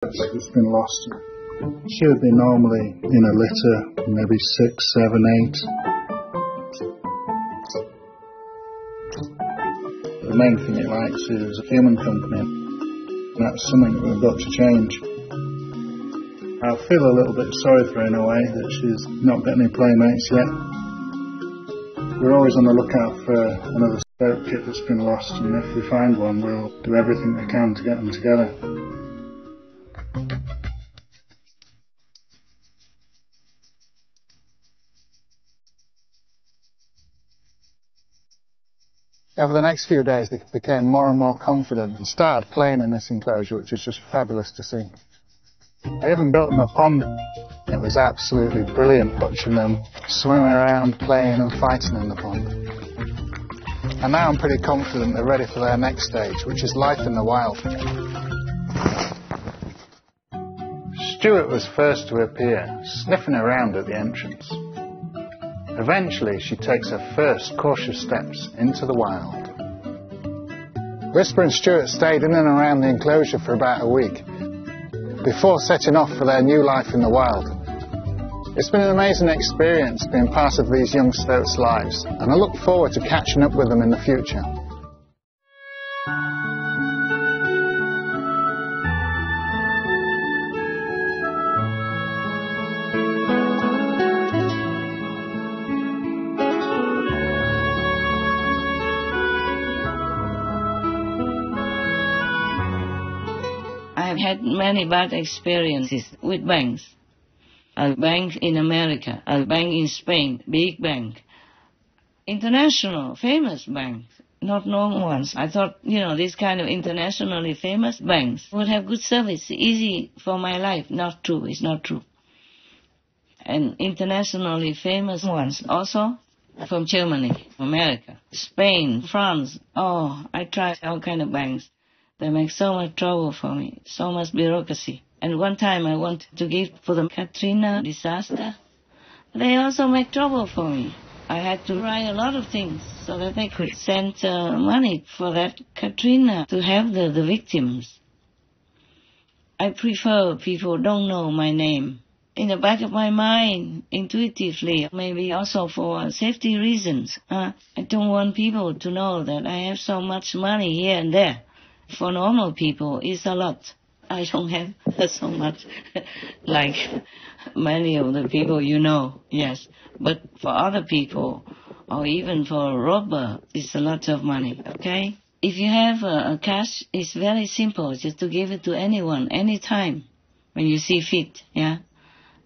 It's been lost. She would be normally in a litter, maybe 6, 7, 8. The main thing it likes is human company. That's something that we've got to change. I feel a little bit sorry for her in a way that she's not got any playmates yet. We're always on the lookout for another scout kit that's been lost, and if we find one, we'll do everything we can to get them together. Over the next few days, they became more and more confident and started playing in this enclosure, which is just fabulous to see. I even built them a pond. It was absolutely brilliant watching them swimming around, playing and fighting in the pond. And now I'm pretty confident they're ready for their next stage, which is life in the wild. Stuart was first to appear, sniffing around at the entrance. Eventually, she takes her first cautious steps into the wild. Whisper and Stuart stayed in and around the enclosure for about a week before setting off for their new life in the wild. It's been an amazing experience being part of these young stoats' lives, and I look forward to catching up with them in the future. I've had many bad experiences with banks. A bank in America, a bank in Spain, big bank. International, famous banks, not known ones. I thought, these kind of internationally famous banks would have good service, easy for my life. Not true, it's not true. And internationally famous ones also from Germany, America, Spain, France. Oh, I tried all kind of banks. They make so much trouble for me, so much bureaucracy. And one time I wanted to give for the Katrina disaster. They also make trouble for me. I had to write a lot of things so that they could send money for that Katrina to have the victims. I prefer people don't know my name. In the back of my mind, intuitively, maybe also for safety reasons, I don't want people to know that I have so much money here and there. For normal people, it's a lot. I don't have so much like many of the people yes. But for other people, or even for a robber, it's a lot of money, okay? If you have a cash, it's very simple, just to give it to anyone, anytime, when you see fit, yeah?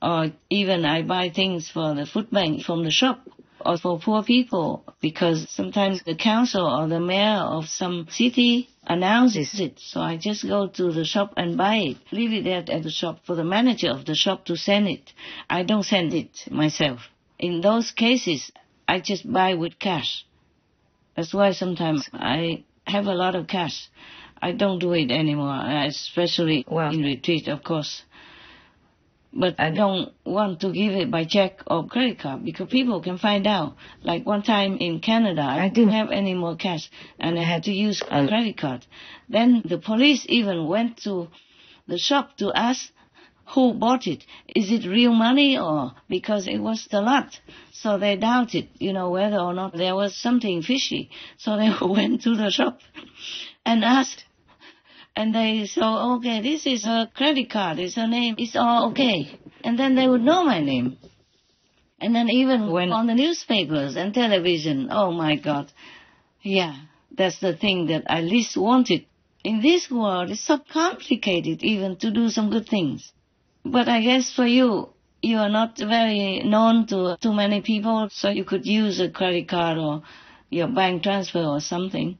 Or even I buy things for the food bank from the shop, or for poor people, because sometimes the council or the mayor of some city announces it. So I just go to the shop and buy it, leave it there at the shop for the manager of the shop to send it. I don't send it myself. In those cases, I just buy with cash. That's why sometimes I have a lot of cash. I don't do it anymore, especially in retreat, of course. But I don't want to give it by check or credit card because people can find out. Like one time in Canada, I didn't have any more cash and I had to use a credit card. Then the police even went to the shop to ask who bought it. Is it real money or because it was a lot? So they doubted, whether or not there was something fishy. So they went to the shop and asked. And they said, okay, this is her credit card, it's her name, it's all okay. And then they would know my name. And then even when on the newspapers and television, oh my God, yeah, that's the thing that I least wanted. In this world, it's so complicated even to do some good things. But I guess for you, you are not very known to too many people, so you could use a credit card or your bank transfer or something.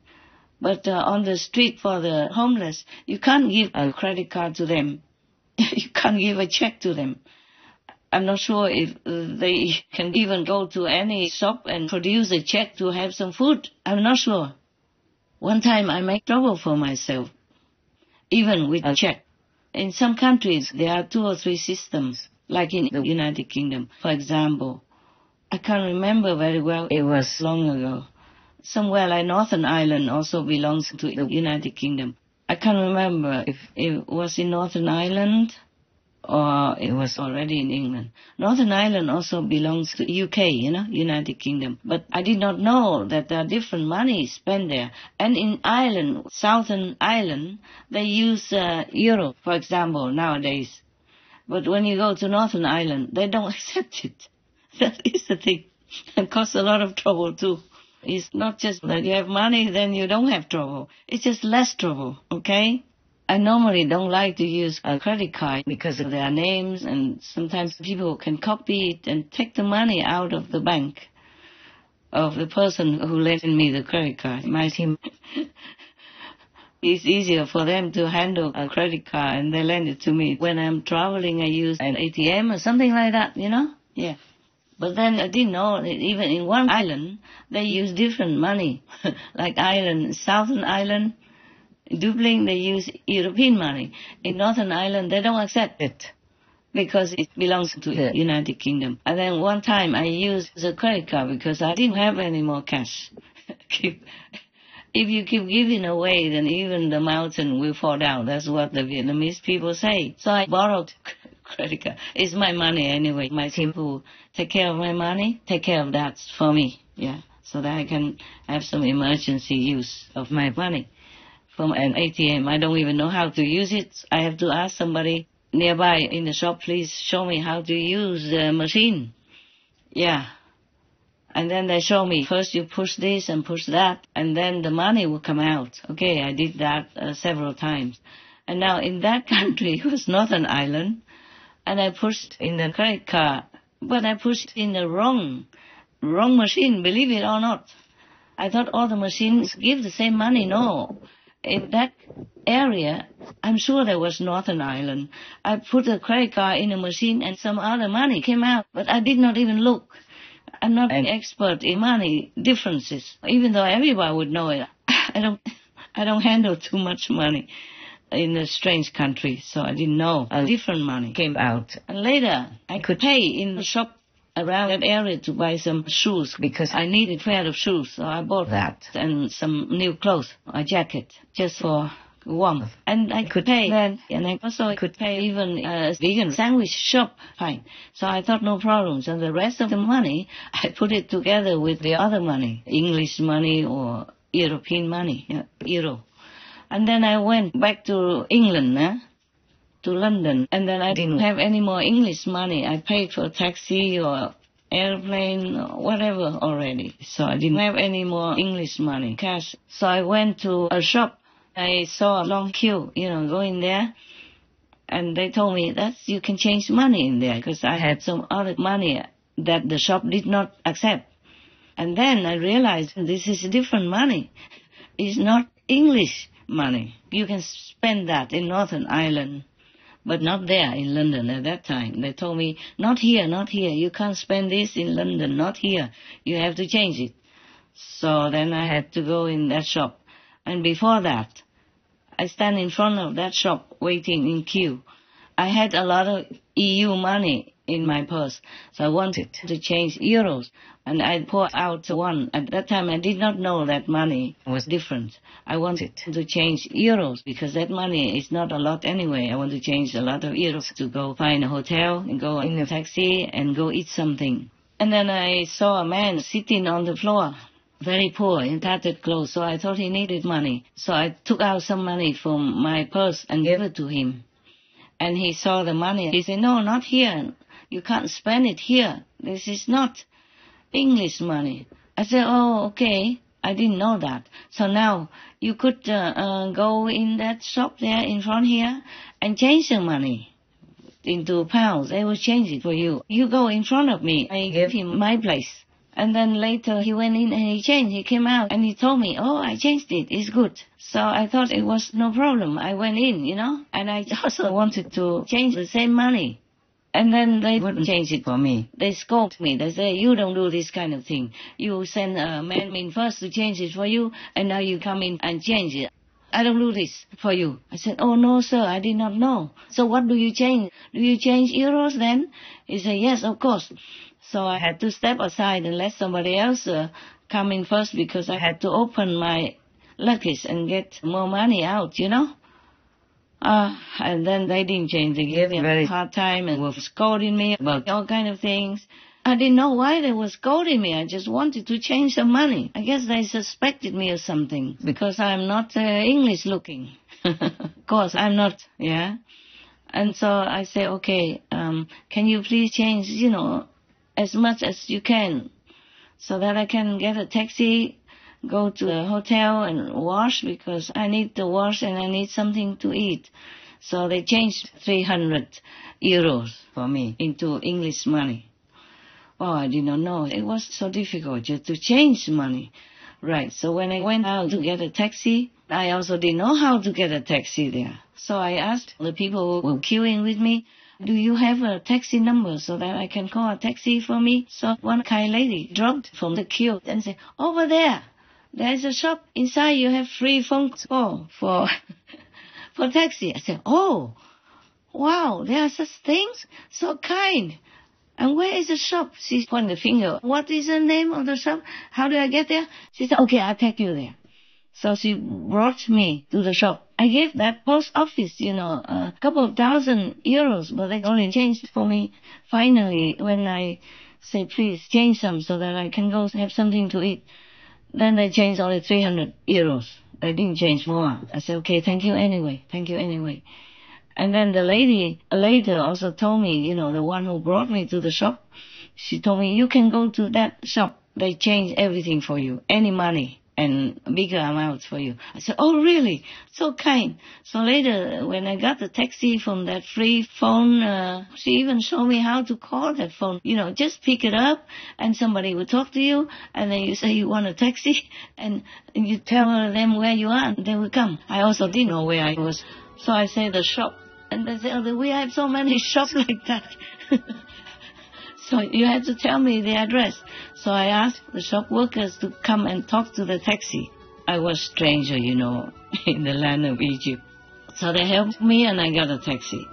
But on the street for the homeless, you can't give a credit card to them. You can't give a check to them. I'm not sure if they can even go to any shop and produce a check to have some food. I'm not sure. One time I made trouble for myself, even with a check. In some countries, there are 2 or 3 systems, like in the United Kingdom, for example. I can't remember very well. It was long ago. Somewhere like Northern Ireland also belongs to the United Kingdom. I can't remember if it was in Northern Ireland or it was already in England. Northern Ireland also belongs to UK, United Kingdom. But I did not know that there are different money spent there. And in Ireland, Southern Ireland, they use euro, for example, nowadays. But when you go to Northern Ireland, they don't accept it. That is the thing. It costs a lot of trouble too. It's not just that you have money, then you don't have trouble. It's just less trouble, okay? I normally don't like to use a credit card because of their names, and sometimes people can copy it and take the money out of the bank of the person who lent me the credit card. My team, it's easier for them to handle a credit card and they lend it to me. When I'm traveling, I use an ATM or something like that, Yeah. But then I didn't know that even in one island, they use different money. Like Ireland, Southern Ireland, in Dublin, they use European money. In Northern Ireland, they don't accept it because it belongs to the United Kingdom. And then one time I used the credit card because I didn't have any more cash. If you keep giving away, then even the mountain will fall down. That's what the Vietnamese people say. So I borrowed credit card. It's my money anyway. My team who take care of my money, take care of that for me. Yeah, so that I can have some emergency use of my money. From an ATM. I don't even know how to use it. I have to ask somebody nearby in the shop, please show me how to use the machine. Yeah. And then they show me, first you push this and push that, and then the money will come out. Okay, I did that several times. And now in that country, it was Northern Ireland, and I pushed in the credit card, but I pushed in the wrong machine, believe it or not. I thought all the machines give the same money. No. In that area, I'm sure there was Northern Ireland. I put a credit card in a machine and some other money came out, but I did not even look. I'm not an expert in money differences, even though everybody would know it. I don't handle too much money in a strange country, so I didn't know a different money came out. And later, I could pay in the shop around that area to buy some shoes because I needed a pair of shoes, so I bought that and some new clothes, a jacket, just for warmth. And I could pay then, and I also could pay even a vegan sandwich shop, fine. So I thought no problems, and the rest of the money, I put it together with the other money, English money or European money, euro. And then I went back to England, to London, and then I didn't have any more English money. I paid for a taxi or airplane or whatever already. So I didn't have any more English money, cash. So I went to a shop. I saw a long queue, going there. And they told me that you can change money in there because I had some other money that the shop did not accept. And then I realized this is different money. It's not English money. You can spend that in Northern Ireland, but not there in London at that time. They told me, not here. You can't spend this in London, not here. You have to change it. So then I had to go in that shop. And before that, I stand in front of that shop waiting in queue. I had a lot of EU money in my purse, so I wanted to change euros. And I poured out one. At that time, I did not know that money was different. I wanted to change euros because that money is not a lot anyway. I want to change a lot of euros to go find a hotel and go in a taxi and go eat something. And then I saw a man sitting on the floor, very poor, in tattered clothes, so I thought he needed money. So I took out some money from my purse and gave it to him. And he saw the money. He said, no, not here. You can't spend it here. This is not English money. I said, oh, okay. I didn't know that. So now you could go in that shop there in front here and change the money into pounds. They will change it for you. You go in front of me. I gave him my place. And then later he went in and he changed. He came out and he told me, oh, I changed it. It's good. So I thought it was no problem. I went in, and I also wanted to change the same money. And then they wouldn't change it for me. They scolded me. They say, you don't do this kind of thing. You send a man in first to change it for you, and now you come in and change it. I don't do this for you. I said, oh, no, sir, I did not know. So what do you change? Do you change euros then? He said, yes, of course. So I had to step aside and let somebody else come in first because I had to open my luggage and get more money out, you know. And then they didn't change. They gave me a very hard time and were scolding me about all kind of things. I didn't know why they were scolding me. I just wanted to change the money. I guess they suspected me or something because I'm not English looking. Of course, I'm not, yeah. And so I say, okay, can you please change, you know, as much as you can so that I can get a taxi, go to the hotel and wash because I need to wash and I need something to eat. So they changed 300 euros for me into English money. Oh, I did not know. It was so difficult just to change money. Right, so when I went out to get a taxi, I also didn't know how to get a taxi there. So I asked the people who were queuing with me, do you have a taxi number so that I can call a taxi for me? So one kind lady dropped from the queue and said, over there's a shop. Inside you have free phone call for taxi. I said, oh, wow, there are such things? So kind. And where is the shop? She pointed the finger. What is the name of the shop? How do I get there? She said, okay, I'll take you there. So she brought me to the shop. I gave that post office, you know, a couple of thousand euros, but they only changed for me finally when I say, please change some so that I can go have something to eat. Then they changed only 300 euros. They didn't change more. I said, okay, thank you anyway. Thank you anyway. And then the lady later also told me, you know, the one who brought me to the shop, she told me, you can go to that shop. They change everything for you, any money and bigger amounts for you. I said, oh, really? So kind. So later, when I got the taxi from that free phone, she even showed me how to call that phone. You know, just pick it up and somebody will talk to you and then you say you want a taxi and you tell them where you are and they will come. I also didn't know where I was. So I say the shop. And they say, oh, we have so many shops like that. So you have to tell me the address. So I asked the shop workers to come and talk to the taxi. I was stranger, you know, in the land of Egypt. So they helped me and I got a taxi.